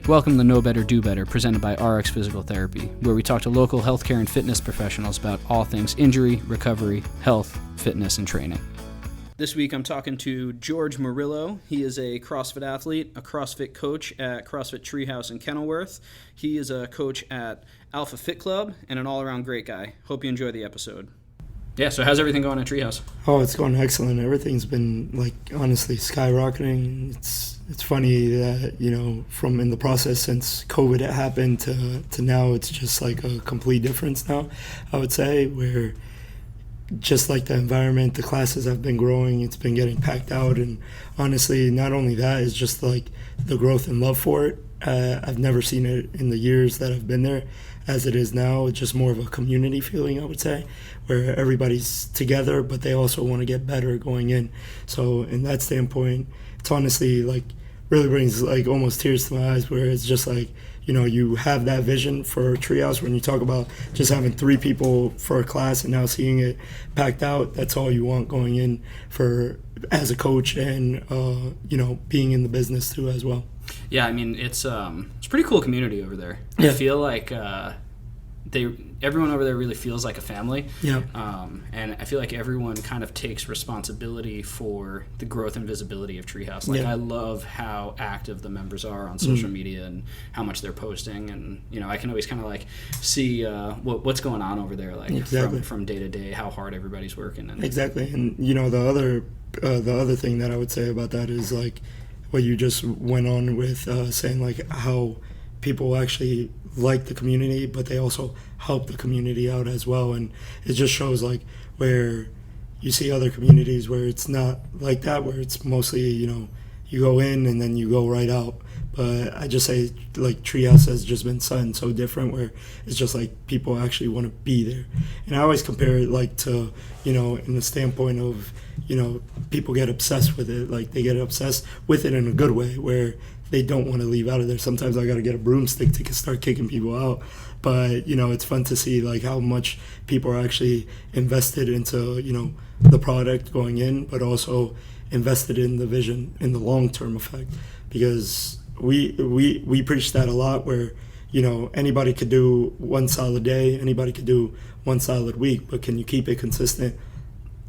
Welcome to Better.Do Better, presented by RX Physical Therapy, where we talk to local healthcare and fitness professionals about all things injury, recovery, health, fitness, and training. This week I'm talking to Jorge Murillo. He is a CrossFit athlete, a CrossFit coach at CrossFit Treehouse in Kenilworth. He is a coach at Alpha Fit Club and an all-around great guy. Hope you enjoy the episode. Yeah, so how's everything going at Treehouse? Oh, it's going excellent. Everything's been, honestly skyrocketing. It's funny that, from in the process since COVID happened to now, it's just like a complete difference now, I would say, where just like the environment, the classes have been growing, it's been getting packed out, and honestly, not only that, it's just like the growth and love for it. I've never seen it in the years that I've been there as it is now. It's just more of a community feeling, I would say, where everybody's together, but they also want to get better going in. So in that standpoint, it's honestly really brings almost tears to my eyes, where it's just you have that vision for Treehouse when you talk about just having 3 people for a class and now seeing it packed out. That's all you want going in for as a coach and being in the business too as well. Yeah, I mean it's a pretty cool community over there. Yeah. I feel like everyone over there really feels like a family. Yeah. And I feel like everyone kind of takes responsibility for the growth and visibility of Treehouse. I love how active the members are on social media and how much they're posting, and I can always kind of see what's going on over there, exactly. from day to day, how hard everybody's working. And exactly. And the other thing that I would say about that is what you just went on with saying how people actually like the community, but they also help the community out as well. And it just shows where you see other communities where it's not like that, where it's mostly you go in and then you go right out. But I just say Treehouse has just been something so different, where it's just people actually want to be there. And I always compare it to in the standpoint of people get obsessed with it. They get obsessed with it in a good way, where they don't want to leave out of there. Sometimes I got to get a broomstick to start kicking people out. But it's fun to see how much people are actually invested into the product going in, but also invested in the vision in the long-term effect. Because we preach that a lot, where anybody could do one solid day, anybody could do one solid week, but can you keep it consistent?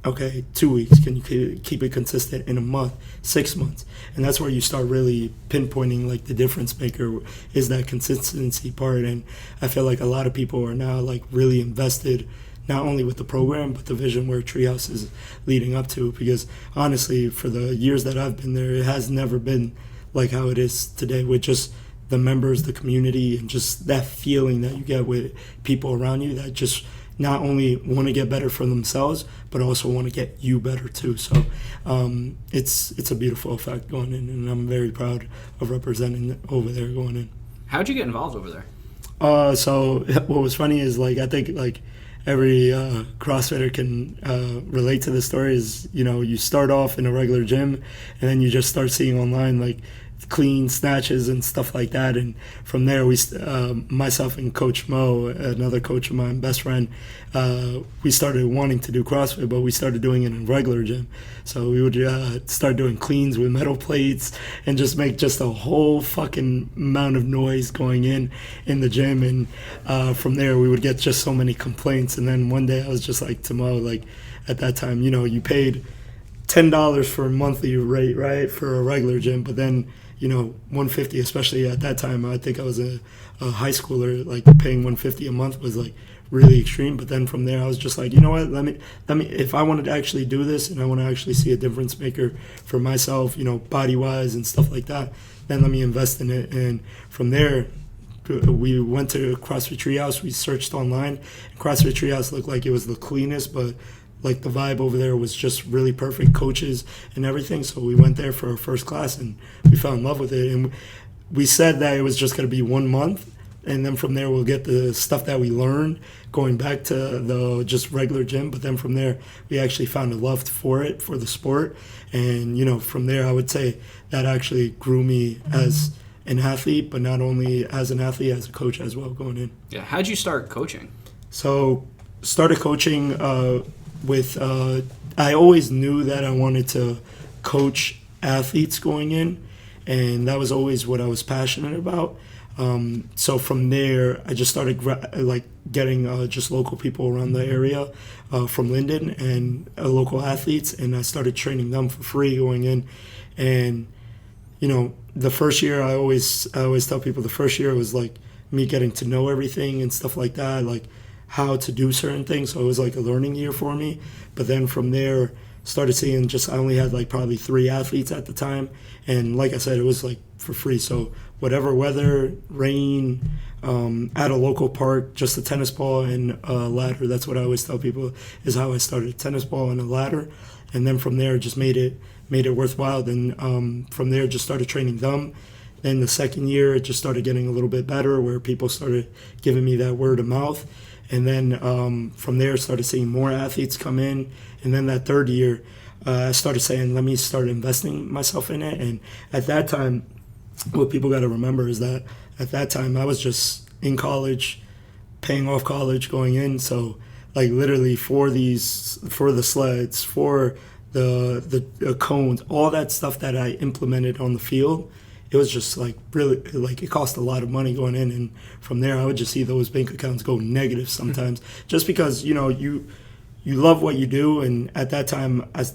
Okay, 2 weeks. Can you keep it consistent in a month, 6 months? And that's where you start really pinpointing the difference maker is that consistency part. And I feel like a lot of people are now really invested, not only with the program, but the vision where Treehouse is leading up to. Because honestly, for the years that I've been there, it has never been like how it is today, with just the members, the community, and just that feeling that you get with people around you that just not only want to get better for themselves, but also want to get you better too. So it's a beautiful effect going in, and I'm very proud of representing over there going in. How'd you get involved over there? So what was funny is I think every CrossFitter can relate to this story is, you start off in a regular gym, and then you just start seeing online clean snatches and stuff like that. And from there, myself and Coach Mo, another coach of mine, best friend, we started wanting to do CrossFit, but we started doing it in a regular gym. So we would start doing cleans with metal plates and just make just a whole fucking amount of noise going in the gym. And from there, we would get just so many complaints. And then one day I was just to Mo, at that time, you paid $10 for a monthly rate, right, for a regular gym, but then $150, especially at that time. I think I was a high schooler. Paying $150 a month was really extreme. But then from there, I was just you know what? Let me. If I wanted to actually do this and I want to actually see a difference maker for myself, body wise and stuff like that, then let me invest in it. And from there, we went to CrossFit Treehouse. We searched online. CrossFit Treehouse looked like it was the cleanest, but the vibe over there was just really perfect, coaches and everything. So we went there for our first class and we fell in love with it. And we said that it was just going to be 1 month. And then from there, we'll get the stuff that we learned going back to the just regular gym. But then from there, we actually found a love for it, for the sport. And, from there, I would say that actually grew me as an athlete, but not only as an athlete, as a coach as well going in. Yeah. How'd you start coaching? So started coaching I always knew that I wanted to coach athletes going in, and that was always what I was passionate about. So from there, I just started getting just local people around the area from Linden and local athletes, and I started training them for free going in. And the first year, I always tell people the first year was like me getting to know everything and stuff like that, like how to do certain things. So it was like a learning year for me. But then from there, started seeing I only had like probably 3 athletes at the time, and like I said, it was like for free. So whatever weather, rain, at a local park, just a tennis ball and a ladder. That's what I always tell people is how I started: a tennis ball and a ladder, and then from there just made it worthwhile. Then from there just started training them. Then the second year it just started getting a little bit better, where people started giving me that word of mouth. And then from there, started seeing more athletes come in. And then that third year, I started saying, let me start investing myself in it. And at that time, what people got to remember is that at that time, I was just in college, paying off college, going in. So like literally for the sleds, for the cones, all that stuff that I implemented on the field, it was just like really, like it cost a lot of money going in, and from there I would just see those bank accounts go negative sometimes, just because you love what you do, and at that time I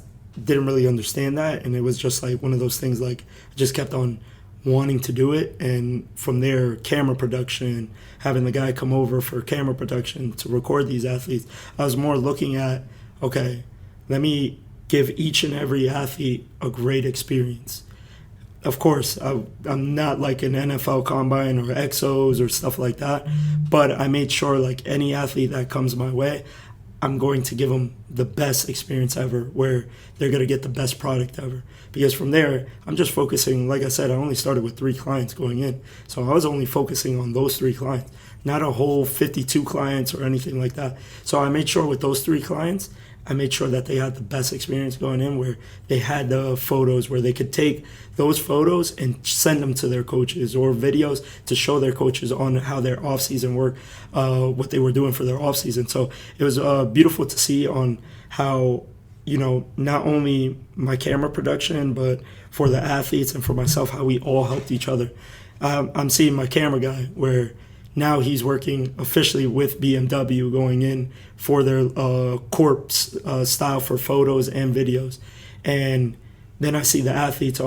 didn't really understand that, and it was just like one of those things, like I just kept on wanting to do it. And from there, camera production, having the guy come over for camera production to record these athletes, I was more looking at, okay, let me give each and every athlete a great experience. Of course, I'm not like an NFL combine or exos or stuff like that, but I made sure like any athlete that comes my way, I'm going to give them the best experience ever, where they're going to get the best product ever. Because from there, I'm just focusing, like I said, I only started with 3 clients going in. So I was only focusing on those 3 clients, not a whole 52 clients or anything like that. So I made sure with those 3 clients, I made sure that they had the best experience going in, where they had the photos where they could take those photos and send them to their coaches, or videos to show their coaches on how their off-season work, what they were doing for their off-season. So it was beautiful to see on how, not only my camera production, but for the athletes and for myself, how we all helped each other. I'm seeing my camera guy where now he's working officially with BMW, going in for their corp style for photos and videos. And then I see the athletes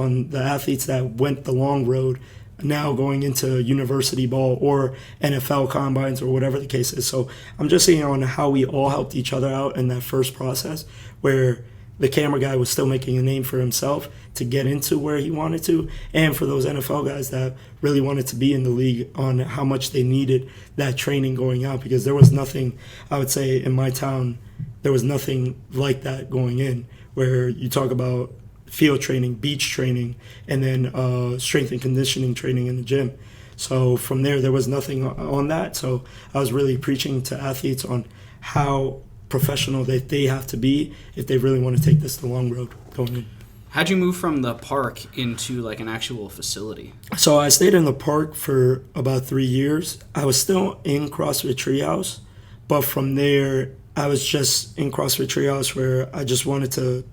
that went the long road now going into university ball or NFL combines or whatever the case is. So I'm just seeing on how we all helped each other out in that first process, where the camera guy was still making a name for himself to get into where he wanted to, and for those NFL guys that really wanted to be in the league, on how much they needed that training going out, because there was nothing, I would say in my town, there was nothing like that going in, where you talk about field training, beach training, and then strength and conditioning training in the gym. So from there was nothing on that. So I was really preaching to athletes on how professional that they have to be if they really want to take this the long road going in. How'd you move from the park into like an actual facility? So I stayed in the park for about 3 years. I was still in CrossFit Treehouse, but from there I was just in CrossFit Treehouse, where I just wanted to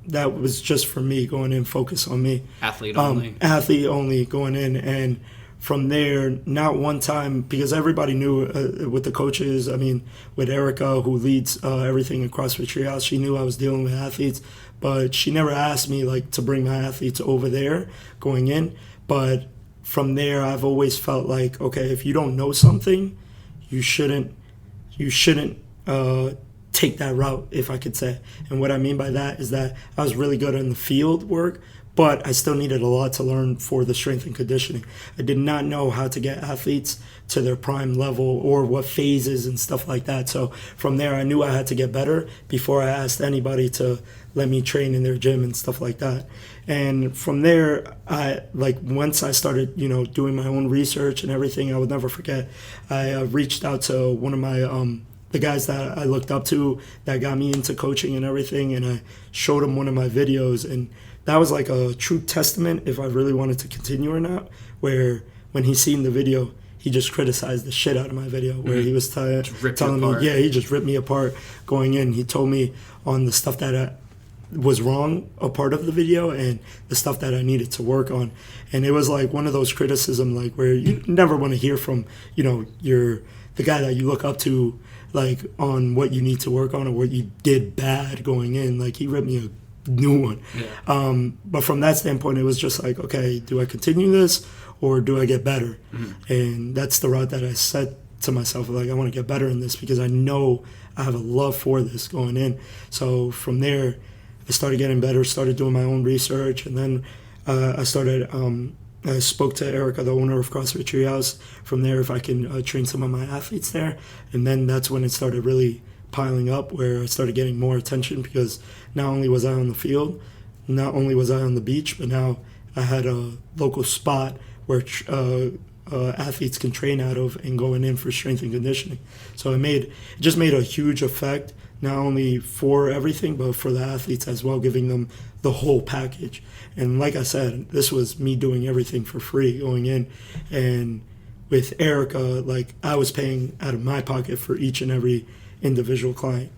that was just for me, going in, focus on me. Athlete only. Athlete only going in. And from there, not one time, because everybody knew with the coaches, with Erica, who leads everything in CrossFit Treehouse, she knew I was dealing with athletes, but she never asked me like to bring my athletes over there going in. But from there, I've always felt like, okay, if you don't know something, you shouldn't take that route, if I could say. And what I mean by that is that I was really good in the field work, but I still needed a lot to learn for the strength and conditioning. I did not know how to get athletes to their prime level or what phases and stuff like that. So from there, I knew I had to get better before I asked anybody to let me train in their gym and stuff like that. And from there, once I started, doing my own research and everything, I would never forget. I reached out to one of my the guys that I looked up to that got me into coaching and everything, and I showed him one of my videos, and that was like a true testament if I really wanted to continue or not, where when he seen the video, he just criticized the shit out of my video, where he was telling me, he just ripped me apart going in. He told me on the stuff that was wrong a part of the video and the stuff that I needed to work on. And it was like one of those criticism like where you never want to hear from, the guy that you look up to, like on what you need to work on or what you did bad going in. Like he ripped me a new one. Yeah. But from that standpoint, it was just like, okay, do I continue this or do I get better? Mm-hmm. And that's the route that I set to myself. Like, I want to get better in this because I know I have a love for this going in. So from there, I started getting better, started doing my own research, and then I spoke to Erica, the owner of CrossFit Treehouse, from there if I can train some of my athletes there. And then that's when it started really piling up, where I started getting more attention because not only was I on the field, not only was I on the beach, but now I had a local spot where athletes can train out of and going in for strength and conditioning. So it just made a huge effect, not only for everything, but for the athletes as well, giving them the whole package. And like I said, this was me doing everything for free going in. And with Erica, like I was paying out of my pocket for each and every individual client.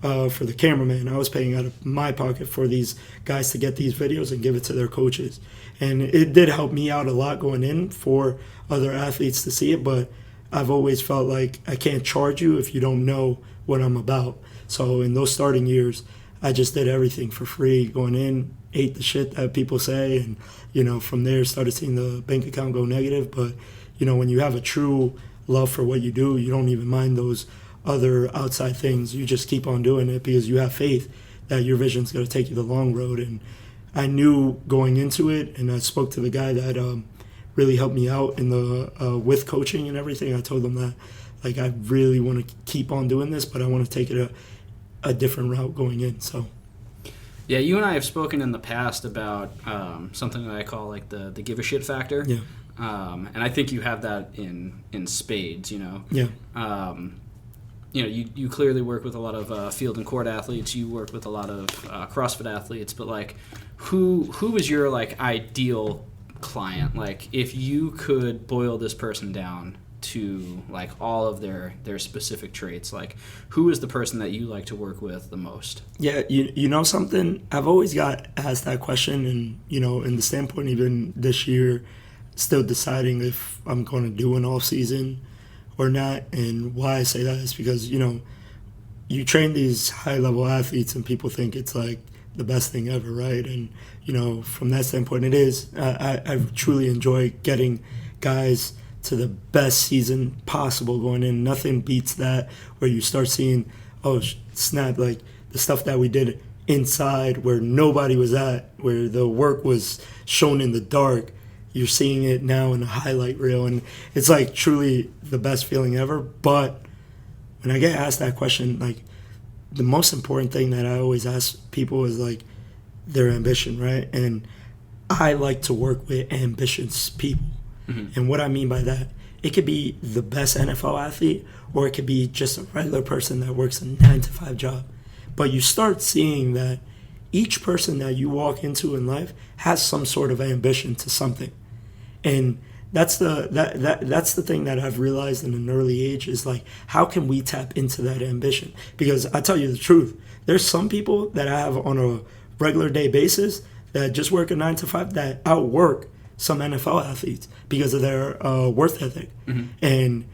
For the cameraman, I was paying out of my pocket for these guys to get these videos and give it to their coaches. And it did help me out a lot going in for other athletes to see it, but I've always felt like I can't charge you if you don't know what I'm about. So in those starting years, I just did everything for free going in, ate the shit that people say, and from there started seeing the bank account go negative. But when you have a true love for what you do, you don't even mind those other outside things. You just keep on doing it because you have faith that your vision's going to take you the long road. And I knew going into it, and I spoke to the guy that really helped me out in the with coaching and everything. I told him that like I really want to keep on doing this, but I want to take it a different route going in. So yeah, you and I have spoken in the past about something that I call like the give a shit factor. Yeah. And I think you have that in spades. Yeah. You clearly work with a lot of field and court athletes. You work with a lot of CrossFit athletes. But like, who is your like ideal client? Like, if you could boil this person down to like all of their specific traits, like who is the person that you like to work with the most? Yeah, you know something? I've always got asked that question, and in the standpoint even this year, still deciding if I'm going to do an off season or not. And why I say that is because you train these high level athletes and people think it's like the best thing ever, right? And from that standpoint it is. I truly enjoy getting guys to the best season possible going in. Nothing beats that, where you start seeing, oh snap, like the stuff that we did inside where nobody was at, where the work was shown in the dark, you're seeing it now in a highlight reel, and it's like truly the best feeling ever. But when I get asked that question, like the most important thing that I always ask people is like their ambition, right? And I like to work with ambitious people. Mm-hmm. And what I mean by that, it could be the best NFL athlete, or it could be just a regular person that works a 9-to-5 job. But you start seeing that each person that you walk into in life has some sort of ambition to something. And that's the thing that I've realized in an early age is like, how can we tap into that ambition? Because I tell you the truth, there's some people that I have on a regular day basis that just work a 9-to-5 that outwork some NFL athletes because of their worth ethic. Mm-hmm. And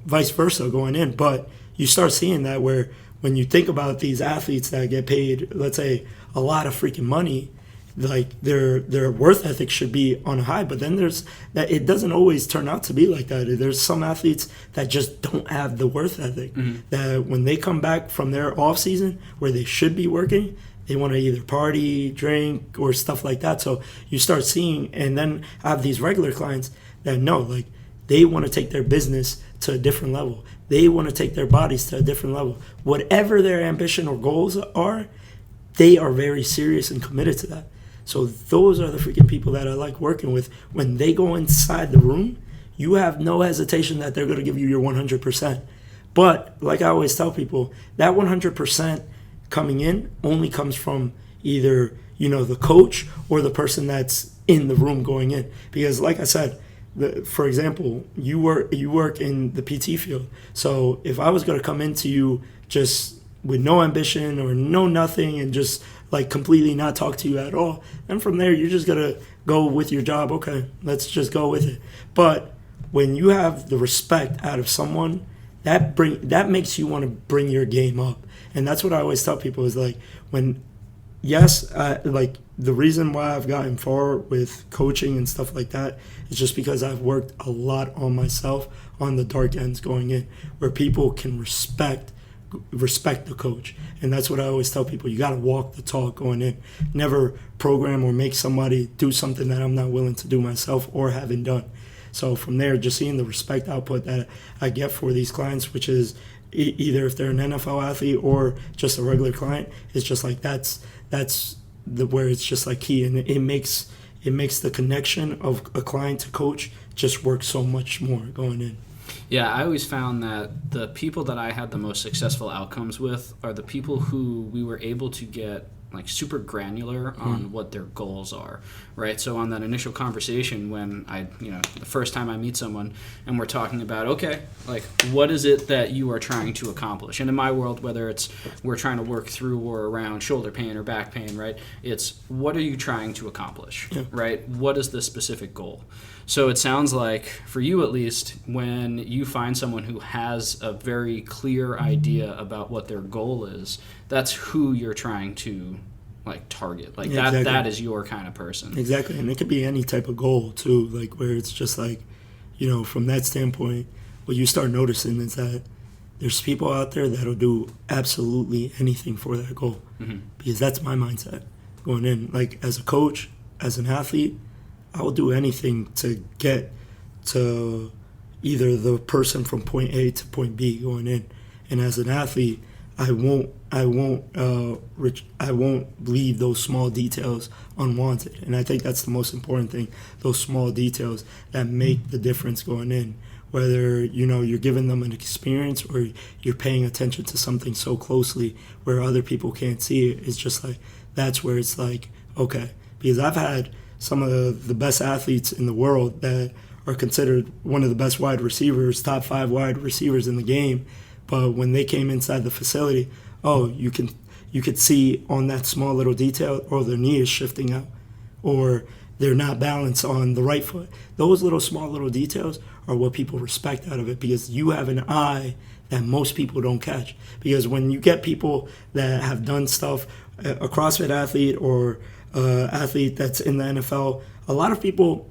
vice versa going in. But you start seeing that where when you think about these athletes that get paid, let's say, a lot of freaking money, like their worth ethic should be on a high. But then there's that it doesn't always turn out to be like that. There's some athletes that just don't have the worth ethic. Mm-hmm. That when they come back from their off season where they should be working, they want to either party, drink, or stuff like that. So you start seeing, and then I have these regular clients that know, like, they want to take their business to a different level. They want to take their bodies to a different level. Whatever their ambition or goals are, they are very serious and committed to that. So those are the freaking people that I like working with. When they go inside the room, you have no hesitation that they're going to give you your 100%. But like I always tell people, that 100% coming in only comes from either the coach or the person that's in the room going in. Because like I said, for example, you work in the PT field. So if I was going to come into you just with no ambition or no nothing and just like completely not talk to you at all. And from there, you're just gonna go with your job. Okay, let's just go with it. But when you have the respect out of someone, that makes you want to bring your game up. And that's what I always tell people is like like the reason why I've gotten far with coaching and stuff like that is just because I've worked a lot on myself on the dark ends going in, where people can respect the coach. And that's what I always tell people. You got to walk the talk going in. Never program or make somebody do something that I'm not willing to do myself or haven't done. So from there, just seeing the respect output that I get for these clients, which is either if they're an NFL athlete or just a regular client, it's just like that's where it's just like key, and it makes the connection of a client to coach just work so much more going in. Yeah, I always found that the people that I had the most successful outcomes with are the people who we were able to get like super granular on what their goals are, right? So on that initial conversation when the first time I meet someone and we're talking about, okay, like what is it that you are trying to accomplish? And in my world, whether it's we're trying to work through or around shoulder pain or back pain, right? It's what are you trying to accomplish, right? What is the specific goal? So it sounds like, for you at least, when you find someone who has a very clear idea about what their goal is, that's who you're trying to like target. Like exactly. that is your kind of person. Exactly. And it could be any type of goal too, like where it's just like, from that standpoint, what you start noticing is that there's people out there that'll do absolutely anything for that goal. Because that's my mindset going in. Like as a coach, as an athlete, I will do anything to get to either the person from point A to point B going in. And as an athlete, I won't leave those small details unwanted. And I think that's the most important thing, those small details that make the difference going in. Whether, you're giving them an experience or you're paying attention to something so closely where other people can't see it, it's just like, that's where it's like, okay. Because I've had some of the best athletes in the world that are considered one of the best wide receivers, top 5 wide receivers in the game. But when they came inside the facility, you could see on that small little detail, their knee is shifting out, or they're not balanced on the right foot. Those small little details are what people respect out of it, because you have an eye that most people don't catch. Because when you get people that have done stuff, a CrossFit athlete or athlete that's in the NFL, a lot of people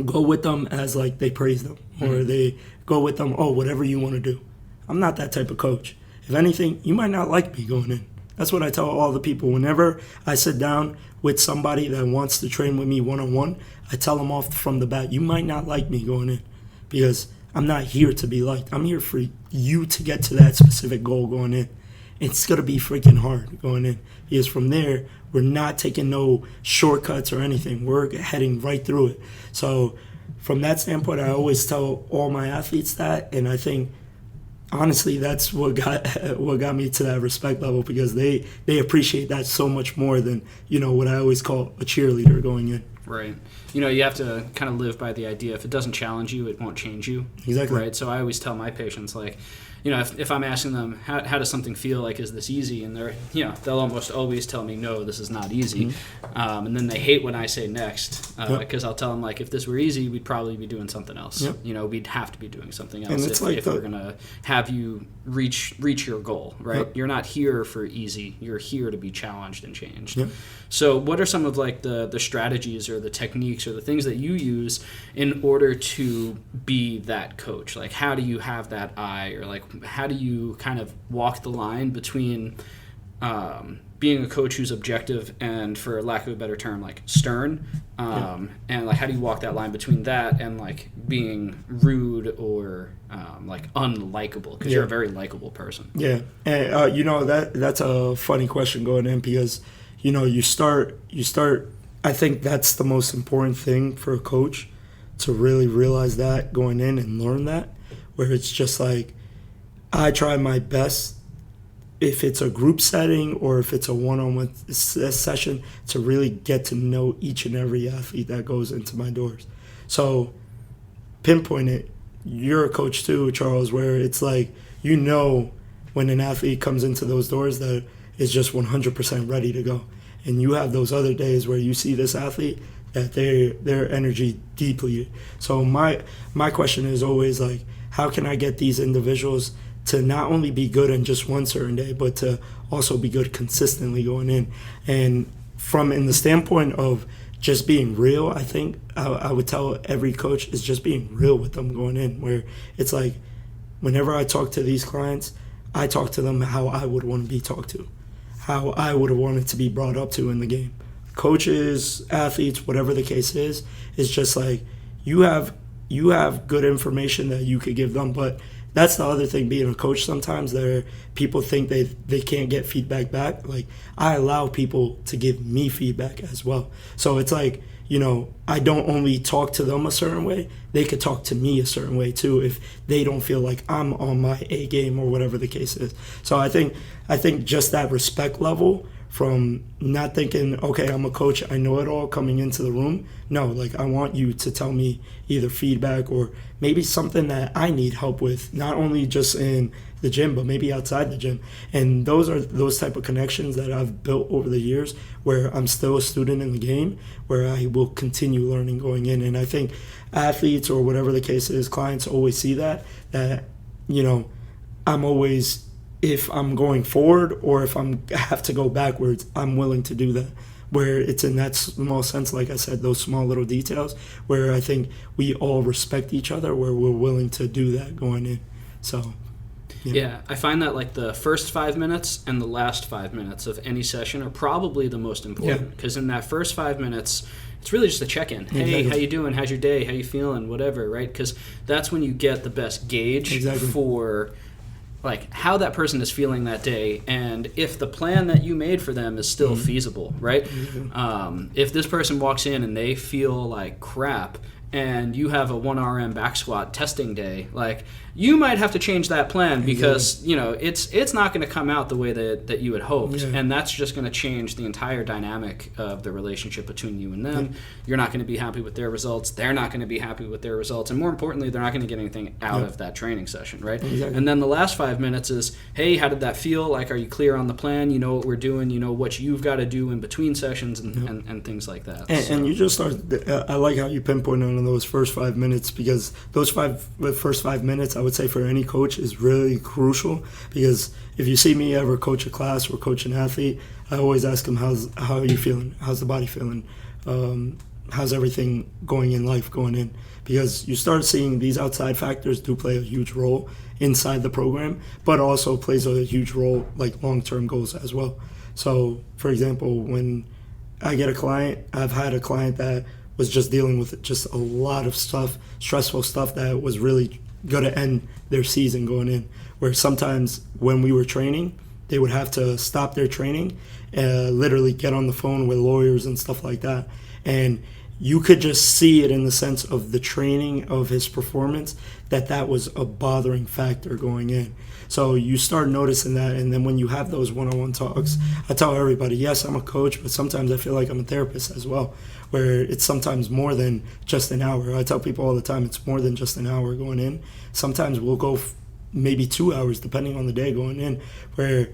go with them as like they praise them, or they go with them, whatever you want to do. I'm not that type of coach. If anything, you might not like me going in. That's what I tell all the people. Whenever I sit down with somebody that wants to train with me one-on-one, I tell them off from the bat, you might not like me going in, because I'm not here to be liked. I'm here for you to get to that specific goal going in. It's going to be freaking hard going in, because from there, we're not taking no shortcuts or anything. We're heading right through it. So from that standpoint, I always tell all my athletes that, and I think honestly that's what got me to that respect level, because they appreciate that so much more than what I always call a cheerleader going in. Right. You have to kind of live by the idea, if it doesn't challenge you, it won't change you. Exactly. Right. So I always tell my patients, like, if I'm asking them, how does something feel, like, is this easy? And they'll almost always tell me, no, this is not easy. And then they hate when I say next, because I'll tell them, like, if this were easy, we'd probably be doing something else. Yep. We'd have to be doing something else if we're going to have you reach your goal, right? Yep. You're not here for easy. You're here to be challenged and changed. Yep. So what are some of like the strategies or the techniques or the things that you use in order to be that coach? Like, how do you have that eye, or like, how do you kind of walk the line between being a coach who's objective and, for lack of a better term, like stern, and like, how do you walk that line between that and like being rude or like unlikable, because you're a very likable person? Yeah, and that's a funny question going in, because you start. I think that's the most important thing for a coach, to really realize that going in and learn that, where it's just like, I try my best, if it's a group setting or if it's a one-on-one session, to really get to know each and every athlete that goes into my doors. So pinpoint it. You're a coach too, Charles, where it's like, when an athlete comes into those doors that is just 100% ready to go. And you have those other days where you see this athlete that their energy depleted. So my question is always like, how can I get these individuals to not only be good on just one certain day, but to also be good consistently going in? And from in the standpoint of just being real, I think I would tell every coach is just being real with them going in, where it's like, whenever I talk to these clients, I talk to them how I would want to be talked to, how I would have wanted to be brought up to in the game. Coaches, athletes, whatever the case is just like, you have good information that you could give them. But that's the other thing, being a coach, sometimes people think they can't get feedback back. Like, I allow people to give me feedback as well. So it's like, I don't only talk to them a certain way, they could talk to me a certain way too if they don't feel like I'm on my A game or whatever the case is. So I think just that respect level, from not thinking, okay, I'm a coach, I know it all coming into the room. No, like, I want you to tell me either feedback or maybe something that I need help with, not only just in the gym, but maybe outside the gym. And those are those type of connections that I've built over the years, where I'm still a student in the game, where I will continue learning going in. And I think athletes, or whatever the case is, clients always see that I'm always, if I'm going forward or if I have to go backwards, I'm willing to do that. Where it's in that small sense, like I said, those small little details, where I think we all respect each other, where we're willing to do that going in. So, yeah, I find that like the first 5 minutes and the last 5 minutes of any session are probably the most important, because in that first 5 minutes, it's really just a check-in. Hey, exactly. How you doing? How's your day? How you feeling? Whatever, right? Because that's when you get the best gauge for like how that person is feeling that day, and if the plan that you made for them is still feasible, right? If this person walks in and they feel like crap, and you have a 1RM back squat testing day, like, you might have to change that plan, because it's not going to come out the way that you had hoped, and that's just going to change the entire dynamic of the relationship between you and them. You're not going to be happy with their results, they're not going to be happy with their results, and more importantly, they're not going to get anything out of that training session, right? And then the last 5 minutes is, hey, how did that feel? Like, are you clear on the plan? You know what we're doing, you know what you've got to do in between sessions, and things like that. And you just I like how you pinpointed on those first 5 minutes, because those first 5 minutes, I would say, for any coach is really crucial. Because if you see me ever coach a class or coach an athlete, I always ask them, how are you feeling? How's the body feeling? How's everything going in life going in? Because you start seeing these outside factors do play a huge role inside the program, but also plays a huge role like long-term goals as well. So, for example, when I get a client, I've had a client that was just dealing with just a lot of stuff, stressful stuff, that was really going to end their season going in, where sometimes when we were training, they would have to stop their training, literally get on the phone with lawyers and stuff like that. And you could just see it in the sense of the training of his performance, that was a bothering factor going in. So you start noticing that, and then when you have those one-on-one talks, I tell everybody, yes, I'm a coach, but sometimes I feel like I'm a therapist as well, where it's sometimes more than just an hour. I tell people all the time, it's more than just an hour going in. Sometimes we'll go maybe 2 hours, depending on the day going in, where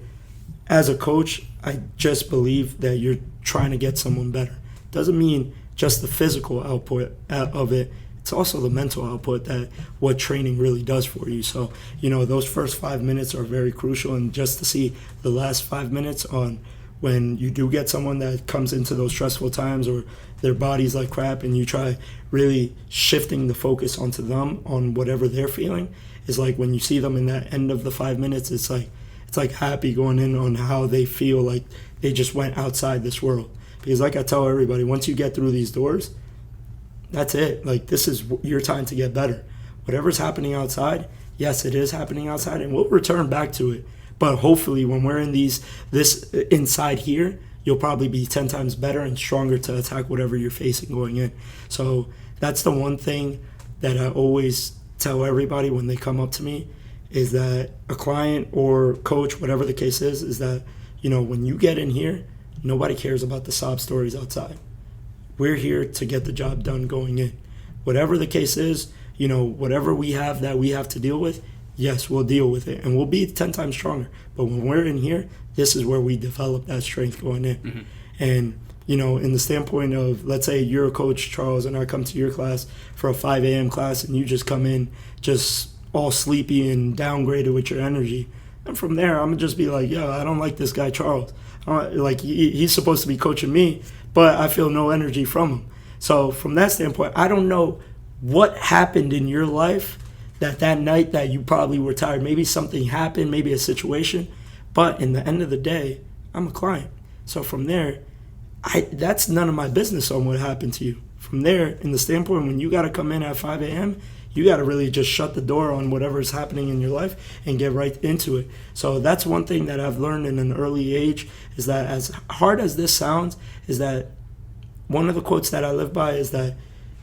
as a coach, I just believe that you're trying to get someone better. Doesn't mean just the physical output of it. It's also the mental output, that what training really does for you. So, those first 5 minutes are very crucial, and just to see the last 5 minutes on when you do get someone that comes into those stressful times, or their body's like crap, and you try really shifting the focus onto them on whatever they're feeling, is like when you see them in that end of the 5 minutes, it's like happy going in on how they feel like they just went outside this world. Because like I tell everybody, once you get through these doors, that's it. Like, this is your time to get better. Whatever's happening outside, yes, it is happening outside, and we'll return back to it. But hopefully when we're in this inside here, you'll probably be 10 times better and stronger to attack whatever you're facing going in. So that's the one thing that I always tell everybody when they come up to me, is that a client or coach, whatever the case is that, when you get in here, nobody cares about the sob stories outside. We're here to get the job done going in. Whatever the case is, whatever we have that we have to deal with, yes, we'll deal with it and we'll be 10 times stronger. But when we're in here, this is where we develop that strength going in. Mm-hmm. And, you know, in the standpoint of, let's say you're a coach, Charles, and I come to your class for a 5 a.m. class and you just come in just all sleepy and downgraded with your energy. And from there, I'm going to just be like, yo, I don't like this guy, Charles. Like, he's supposed to be coaching me, but I feel no energy from him. So from that standpoint, I don't know what happened in your life that night that you probably were tired. Maybe something happened, maybe a situation. But in the end of the day, I'm a client. So from there, that's none of my business on what happened to you. From there, in the standpoint, when you got to come in at 5 a.m., you got to really just shut the door on whatever is happening in your life and get right into it. So that's one thing that I've learned in an early age, is that as hard as this sounds, is that one of the quotes that I live by is that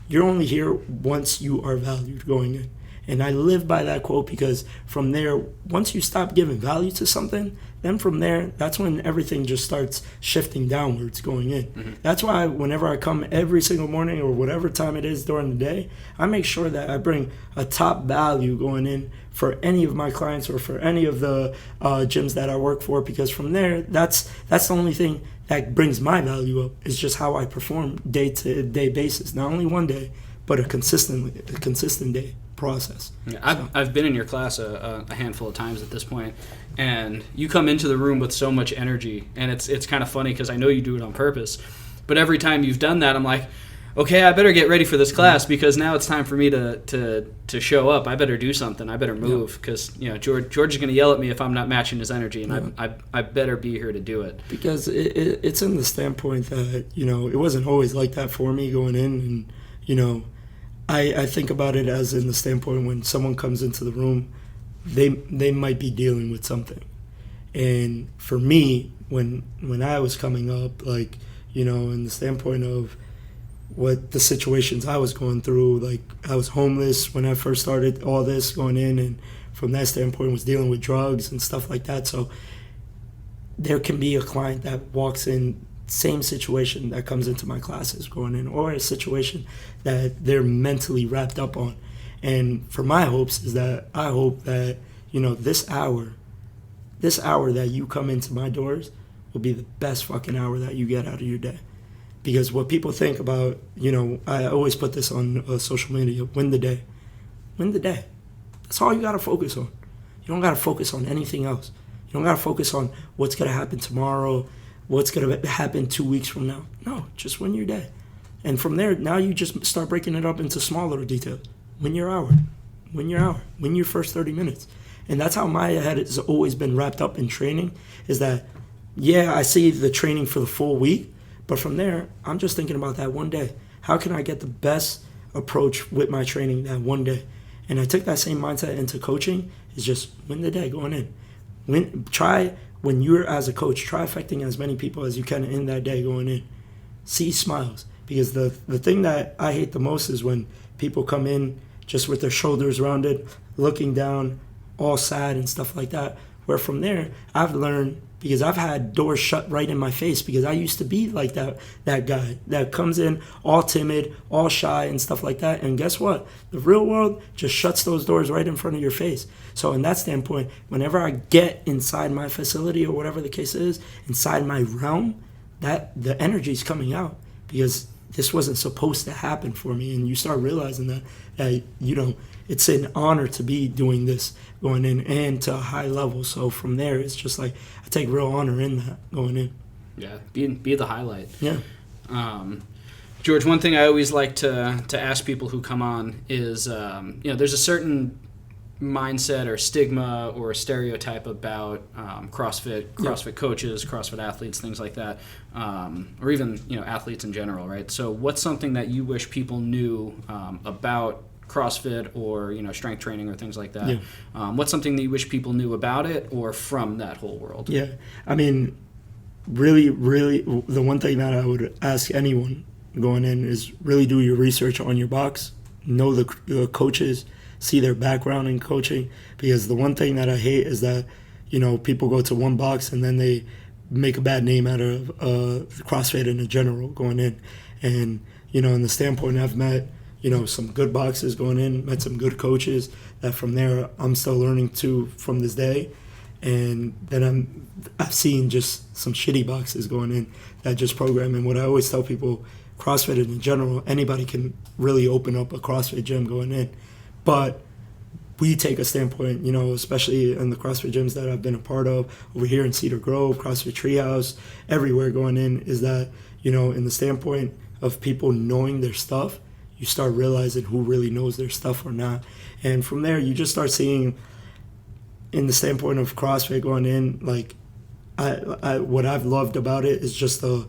you're only here once you are valued going in. And I live by that quote because from there, once you stop giving value to something, then from there, that's when everything just starts shifting downwards going in. Mm-hmm. That's why whenever I come every single morning or whatever time it is during the day, I make sure that I bring a top value going in for any of my clients or for any of the gyms that I work for, because from there, that's the only thing that brings my value up, is just how I perform day-to-day basis. Not only one day, but a consistent day process. Yeah, I've been in your class a handful of times at this point, and you come into the room with so much energy, and it's kind of funny because I know you do it on purpose, but every time you've done that, I'm like, okay, I better get ready for this class because now it's time for me to show up. I better do something. I better move because George is going to yell at me if I'm not matching his energy, and I better be here to do it. Because it's in the standpoint that it wasn't always like that for me going in, and I think about it as in the standpoint when someone comes into the room, they might be dealing with something. And for me, when I was coming up, like, in the standpoint of what the situations I was going through, like I was homeless when I first started all this going in, and from that standpoint was dealing with drugs and stuff like that. So there can be a client that walks in, same situation that comes into my classes going in, or a situation that they're mentally wrapped up on. And for my hopes is that I hope that, this hour that you come into my doors will be the best fucking hour that you get out of your day. Because what people think about, I always put this on social media, win the day. Win the day. That's all you got to focus on. You don't got to focus on anything else. You don't got to focus on what's going to happen tomorrow, what's going to happen 2 weeks from now. No, just win your day. And from there, now you just start breaking it up into smaller details. Win your hour. Win your hour. Win your first 30 minutes. And that's how my head has always been wrapped up in training, is that, yeah, I see the training for the full week, but from there, I'm just thinking about that one day. How can I get the best approach with my training that one day? And I took that same mindset into coaching, is just win the day going in. When you're as a coach, try affecting as many people as you can in that day going in. See smiles. Because the thing that I hate the most is when people come in just with their shoulders rounded, looking down, all sad and stuff like that. Where from there, I've learned, because I've had doors shut right in my face, because I used to be like that guy that comes in all timid, all shy and stuff like that. And guess what? The real world just shuts those doors right in front of your face. So in that standpoint, whenever I get inside my facility or whatever the case is, inside my realm, that the energy is coming out, because this wasn't supposed to happen for me. And you start realizing that it's an honor to be doing this going in, and to a high level. So from there, it's just like I take real honor in that going in. Yeah, be the highlight. Yeah. George, one thing I always like to ask people who come on is, there's a certain mindset or stigma or stereotype about CrossFit coaches, CrossFit athletes, things like that, or even athletes in general, right? So what's something that you wish people knew about CrossFit or strength training or things like that? Yeah. What's something that you wish people knew about it or from that whole world? Yeah, I mean, really, really, the one thing that I would ask anyone going in is really do your research on your box, know the coaches, see their background in coaching, because the one thing that I hate is that people go to one box and then they make a bad name out of CrossFit in general going in. And in the standpoint, I've met some good boxes going in, met some good coaches that from there I'm still learning too from this day. And then I've seen just some shitty boxes going in that just program. And what I always tell people, CrossFit in general, anybody can really open up a CrossFit gym going in. But we take a standpoint, especially in the CrossFit gyms that I've been a part of over here in Cedar Grove, CrossFit Treehouse, everywhere going in, is that, in the standpoint of people knowing their stuff, you start realizing who really knows their stuff or not. And from there, you just start seeing, in the standpoint of CrossFit going in, like, I what I've loved about it is just the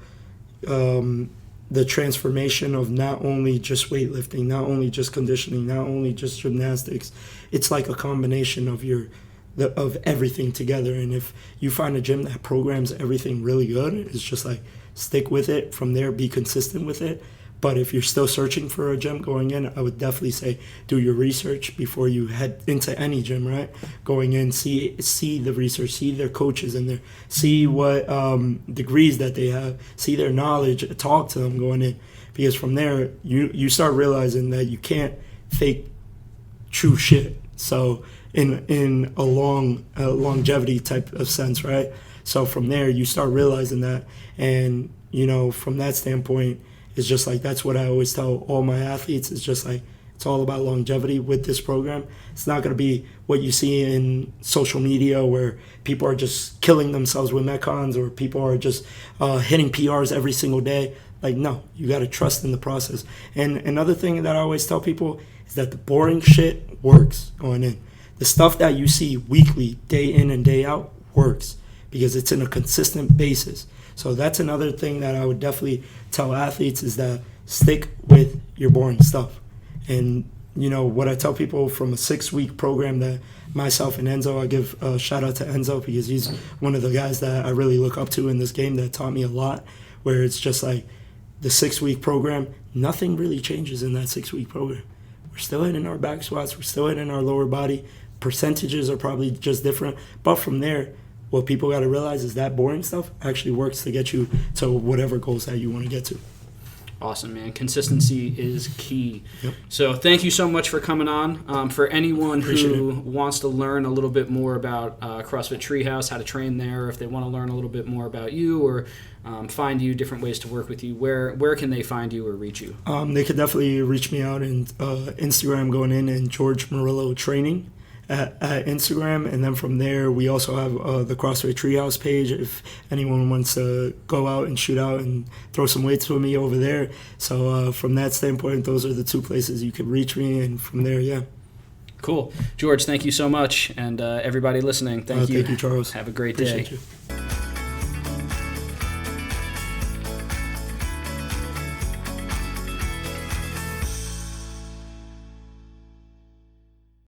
transformation of not only just weightlifting, not only just conditioning, not only just gymnastics. It's like a combination of of everything together. And if you find a gym that programs everything really good, it's just like stick with it. From there, be consistent with it. But if you're still searching for a gym going in, I would definitely say do your research before you head into any gym, right? Going in, see the research, see their coaches in there, see what degrees that they have, see their knowledge, talk to them going in. Because from there, you start realizing that you can't fake true shit. So in a longevity type of sense, right? So from there, you start realizing that. And, from that standpoint, it's just like, that's what I always tell all my athletes. It's just like, it's all about longevity with this program. It's not going to be what you see in social media where people are just killing themselves with Metcons, or people are just hitting PRs every single day. Like, no, you got to trust in the process. And another thing that I always tell people is that the boring shit works going in. The stuff that you see weekly, day in and day out, works because it's in a consistent basis. So that's another thing that I would definitely tell athletes, is that stick with your boring stuff. And, what I tell people from a 6-week program that myself and Enzo, I give a shout out to Enzo because he's one of the guys that I really look up to in this game that taught me a lot, where it's just like the 6-week program, nothing really changes in that 6-week program. We're still hitting our back squats, we're still hitting our lower body. Percentages are probably just different. But from there, what people got to realize is that boring stuff actually works to get you to whatever goals that you want to get to. Awesome, man. Consistency is key. Yep. So thank you so much for coming on. For anyone who wants to learn a little bit more about CrossFit Treehouse, how to train there, if they want to learn a little bit more about you or find you, different ways to work with you, where can they find you or reach you? They could definitely reach me out in Instagram, going in and Jorge Murillo Training at Instagram. And then from there, we also have the CrossFit Treehouse page if anyone wants to go out and shoot out and throw some weights with me over there. So from that standpoint, those are the two places you could reach me. And from there, yeah. Cool. George, thank you so much. And everybody listening, thank you. Thank you, Charles. Have a great day. Appreciate you.